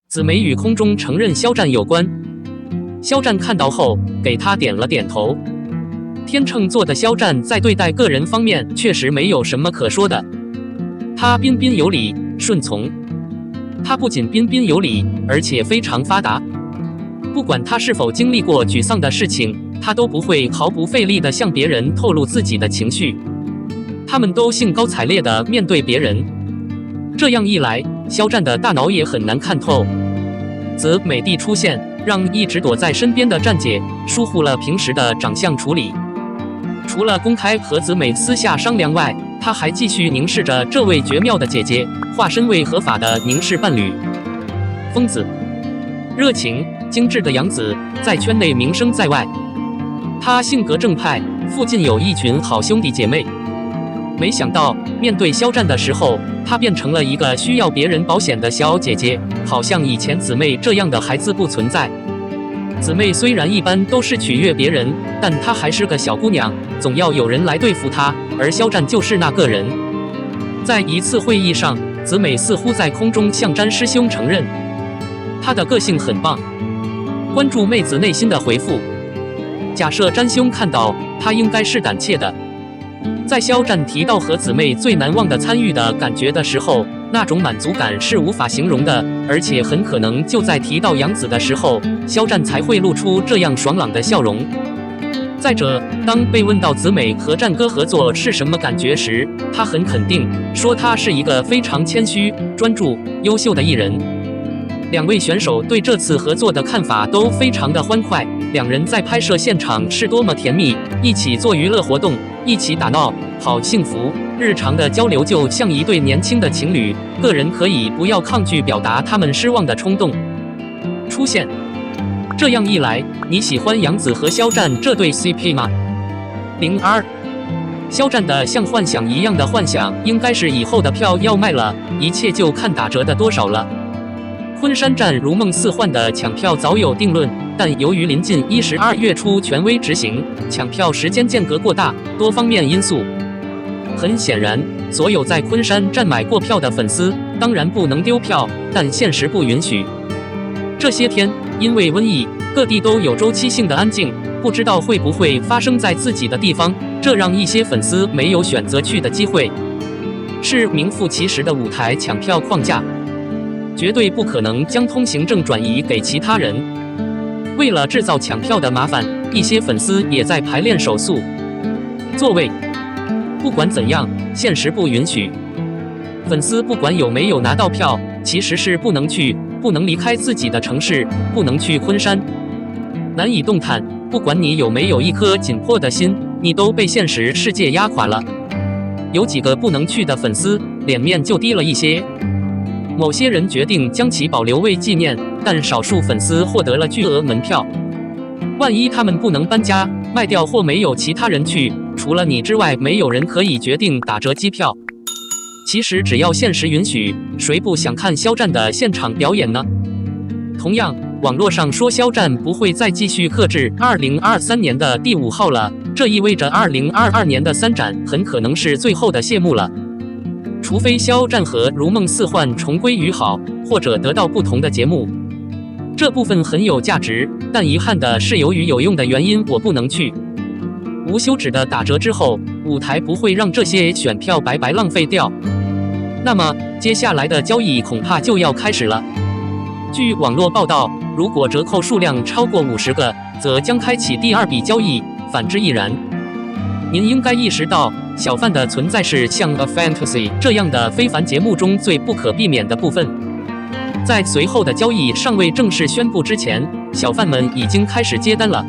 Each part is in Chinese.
紫梅与空中承认肖战有关。肖战看到后，给他点了点头。天秤座的肖战在对待个人方面确实没有什么可说的，他彬彬有礼、顺从。他不仅彬彬有礼，而且非常发达。不管他是否经历过沮丧的事情，他都不会毫不费力地向别人透露自己的情绪。他们都兴高采烈地面对别人。这样一来，肖战的大脑也很难看透。紫美的出现，让一直躲在身边的站姐疏忽了平时的长相处理。除了公开和紫美私下商量外，他还继续凝视着这位绝妙的姐姐，化身为合法的凝视伴侣。疯子、热情、精致的杨紫在圈内名声在外。她性格正派，附近有一群好兄弟姐妹。没想到面对肖战的时候，她变成了一个需要别人保险的小姐姐，好像以前姊妹这样的孩子不存在。姊妹虽然一般都是取悦别人，但她还是个小姑娘，总要有人来对付她，而肖战就是那个人。在一次会议上，姊美似乎在空中向詹师兄承认，她的个性很棒。关注妹子内心的回复，假设詹兄看到，她应该是胆怯的。在肖战提到和姊妹最难忘的参与的感觉的时候，那种满足感是无法形容的，而且很可能就在提到杨紫的时候，肖战才会露出这样爽朗的笑容。再者，当被问到紫美和战哥合作是什么感觉时，他很肯定说他是一个非常谦虚、专注、优秀的艺人。两位选手对这次合作的看法都非常的欢快，两人在拍摄现场是多么甜蜜，一起做娱乐活动，一起打闹，好幸福。日常的交流就像一对年轻的情侣，个人可以不要抗拒表达他们失望的冲动。出现。这样一来，你喜欢杨紫和肖战这对 CP 吗？02。肖战的像幻想一样的幻想，应该是以后的票要卖了，一切就看打折的多少了。昆山站如梦似幻的抢票早有定论，但由于临近12月初权威执行，抢票时间间隔过大，多方面因素。很显然，所有在昆山站买过票的粉丝，当然不能丢票，但现实不允许。这些天，因为瘟疫，各地都有周期性的安静，不知道会不会发生在自己的地方，这让一些粉丝没有选择去的机会。是名副其实的舞台抢票框架。绝对不可能将通行证转移给其他人。为了制造抢票的麻烦，一些粉丝也在排练手速。座位，不管怎样，现实不允许。粉丝不管有没有拿到票，其实是不能离开自己的城市，不能去昆山。难以动弹，不管你有没有一颗紧迫的心，你都被现实世界压垮了。有几个不能去的粉丝，脸面就低了一些。某些人决定将其保留为纪念，但少数粉丝获得了巨额门票。万一他们不能搬家、卖掉或没有其他人去，除了你之外，没有人可以决定打折机票。其实只要现实允许，谁不想看肖战的现场表演呢？同样，网络上说肖战不会再继续克制2023年的第5号了，这意味着2022年的3展很可能是最后的谢幕了。除非肖战和如梦似幻重归于好，或者得到不同的节目，这部分很有价值。但遗憾的是，由于有用的原因，我不能去。无休止的打折之后，舞台不会让这些选票白白浪费掉。那么接下来的交易恐怕就要开始了。据网络报道，如果折扣数量超过50个，则将开启第2笔交易，反之亦然。您应该意识到，小贩的存在是像 A Fantasy 这样的非凡节目中最不可避免的部分。在随后的交易尚未正式宣布之前，小贩们已经开始接单了。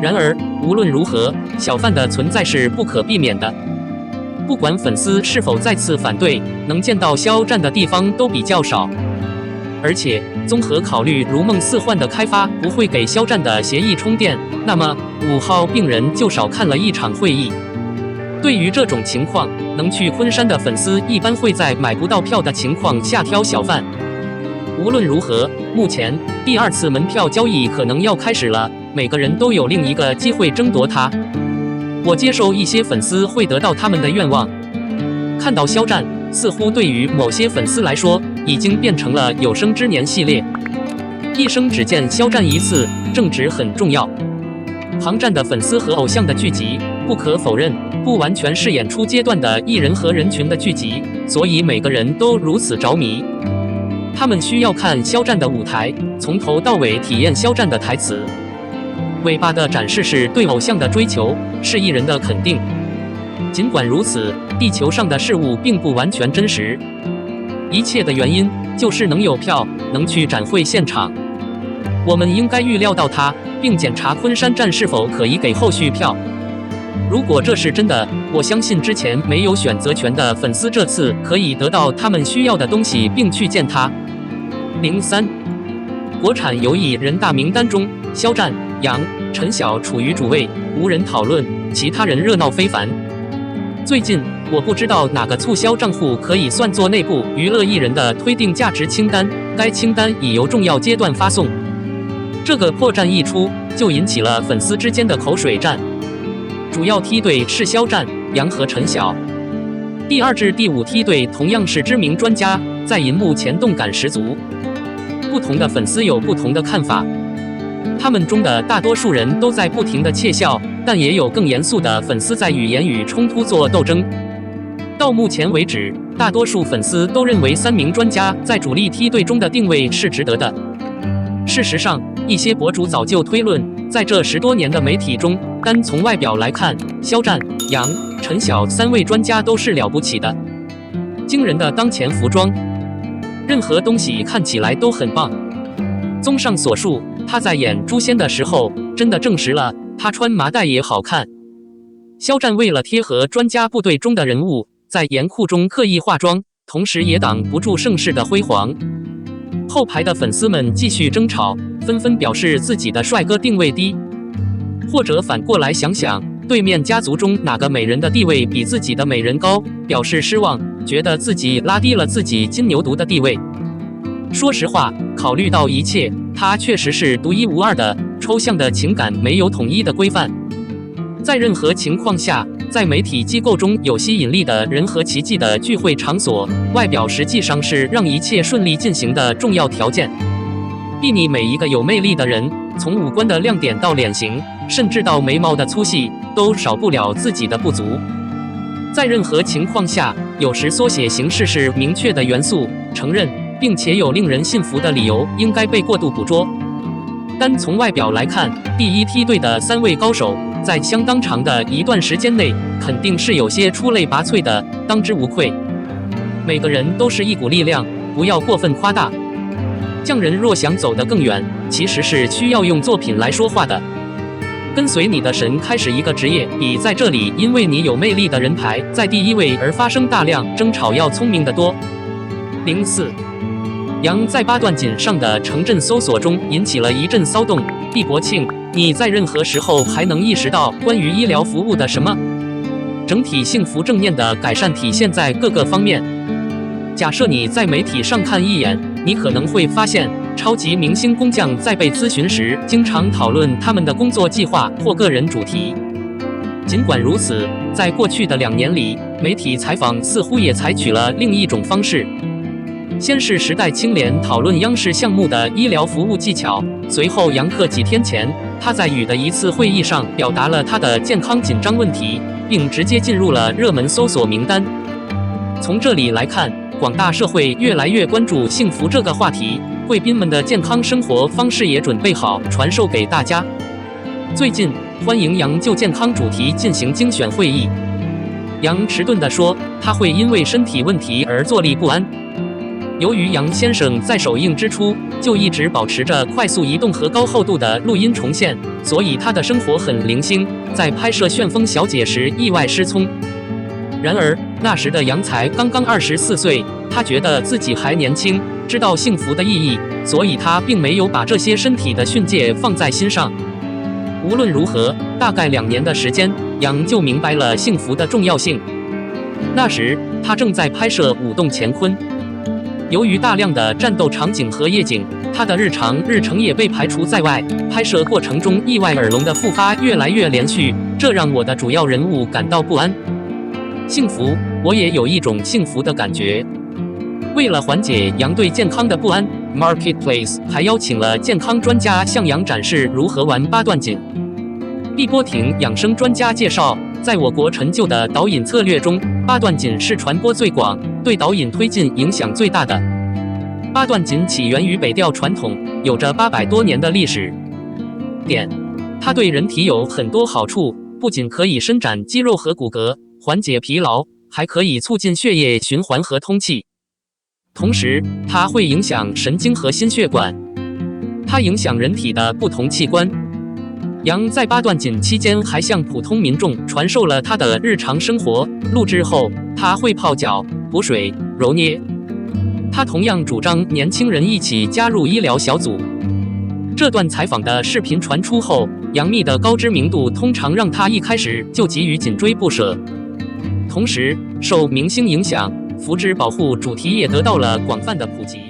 然而，无论如何，小贩的存在是不可避免的。不管粉丝是否再次反对，能见到肖战的地方都比较少。而且，综合考虑如梦似幻的开发不会给肖战的协议充电，那么5号病人就少看了一场会议。对于这种情况，能去昆山的粉丝一般会在买不到票的情况下挑小贩。无论如何，目前第2次门票交易可能要开始了，每个人都有另一个机会争夺它。我接受一些粉丝会得到他们的愿望。看到肖战，似乎对于某些粉丝来说，已经变成了有生之年系列。一生只见肖战一次，正直很重要。航站的粉丝和偶像的聚集，不可否认，不完全是演出阶段的艺人和人群的聚集，所以每个人都如此着迷。他们需要看肖战的舞台，从头到尾体验肖战的台词。尾巴的展示是对偶像的追求，是艺人的肯定。尽管如此，地球上的事物并不完全真实。一切的原因就是能有票，能去展会现场。我们应该预料到它，并检查昆山站是否可以给后续票。如果这是真的，我相信之前没有选择权的粉丝这次可以得到他们需要的东西，并去见他。03，国产游艺人大名单中，肖战、杨、陈晓处于主位，无人讨论，其他人热闹非凡。最近，我不知道哪个促销账户可以算作内部娱乐艺人的推定价值清单，该清单已由重要阶段发送。这个破绽一出，就引起了粉丝之间的口水战。主要梯队是肖战、杨和陈晓，第2至第5梯队同样是知名专家，在银幕前动感十足。不同的粉丝有不同的看法，他们中的大多数人都在不停地窃笑，但也有更严肃的粉丝在与言语冲突做斗争。到目前为止，大多数粉丝都认为3名专家在主力梯队中的定位是值得的。事实上，一些博主早就推论，在这10多年的媒体中，单从外表来看，肖战、杨、陈晓3位专家都是了不起的。惊人的当前服装，任何东西看起来都很棒。综上所述，他在演诛仙的时候，真的证实了他穿麻袋也好看。肖战为了贴合专家部队中的人物，在严酷中刻意化妆，同时也挡不住盛世的辉煌。后排的粉丝们继续争吵，纷纷表示自己的帅哥定位低，或者反过来想想，对面家族中哪个美人的地位比自己的美人高，表示失望，觉得自己拉低了自己金牛犊的地位。说实话，考虑到一切，他确实是独一无二的，抽象的情感没有统一的规范。在任何情况下，在媒体机构中有吸引力的人和奇迹的聚会场所，外表实际上是让一切顺利进行的重要条件。比拟每一个有魅力的人，从五官的亮点到脸型，甚至到眉毛的粗细，都少不了自己的不足。在任何情况下，有时缩写形式是明确的元素，承认并且有令人信服的理由，应该被过度捕捉。单从外表来看，第1梯队的3位高手，在相当长的一段时间内，肯定是有些出类拔萃的，当之无愧。每个人都是一股力量，不要过分夸大。匠人若想走得更远，其实是需要用作品来说话的。跟随你的神开始一个职业，比在这里因为你有魅力的人排在第1位而发生大量争吵要聪明得多。04，杨在8段锦上的城镇搜索中引起了一阵骚动。毕国庆，你在任何时候还能意识到关于医疗服务的什么？整体幸福正面的改善体现在各个方面。假设你在媒体上看一眼，你可能会发现，超级明星工匠在被咨询时，经常讨论他们的工作计划或个人主题。尽管如此，在过去的2年里，媒体采访似乎也采取了另一种方式。先是时代青联讨论央视项目的医疗服务技巧，随后杨克几天前，他在与的一次会议上表达了他的健康紧张问题，并直接进入了热门搜索名单。从这里来看，广大社会越来越关注幸福这个话题，贵宾们的健康生活方式也准备好传授给大家。最近，欢迎杨就健康主题进行精选会议。杨迟钝地说，他会因为身体问题而坐立不安。由于杨先生在首映之初就一直保持着快速移动和高厚度的录音重现，所以他的生活很零星，在拍摄《旋风小姐》时意外失聪。然而那时的杨才刚刚24岁，他觉得自己还年轻，知道幸福的意义，所以他并没有把这些身体的训诫放在心上。无论如何，大概2年的时间，杨就明白了幸福的重要性。那时他正在拍摄《舞动乾坤》。由于大量的战斗场景和夜景，他的日程也被排除在外。拍摄过程中意外耳聋的复发越来越连续，这让我的主要人物感到不安。幸福，我也有一种幸福的感觉。为了缓解羊对健康的不安 ，Marketplace 还邀请了健康专家向羊展示如何玩八段锦。碧波亭养生专家介绍，在我国陈旧的导引策略中，八段锦是传播最广、对导引推进影响最大的。八段锦起源于北调传统，有着800多年的历史。它对人体有很多好处，不仅可以伸展肌肉和骨骼，缓解疲劳，还可以促进血液循环和通气。同时，它会影响神经和心血管，它影响人体的不同器官。羊在八段锦期间还向普通民众传授了他的日常生活。录制后，他会泡脚、补水、揉捏。他同样主张年轻人一起加入医疗小组。这段采访的视频传出后，杨幂的高知名度通常让他一开始就急于紧追不舍。同时，受明星影响，福祉保护主题也得到了广泛的普及。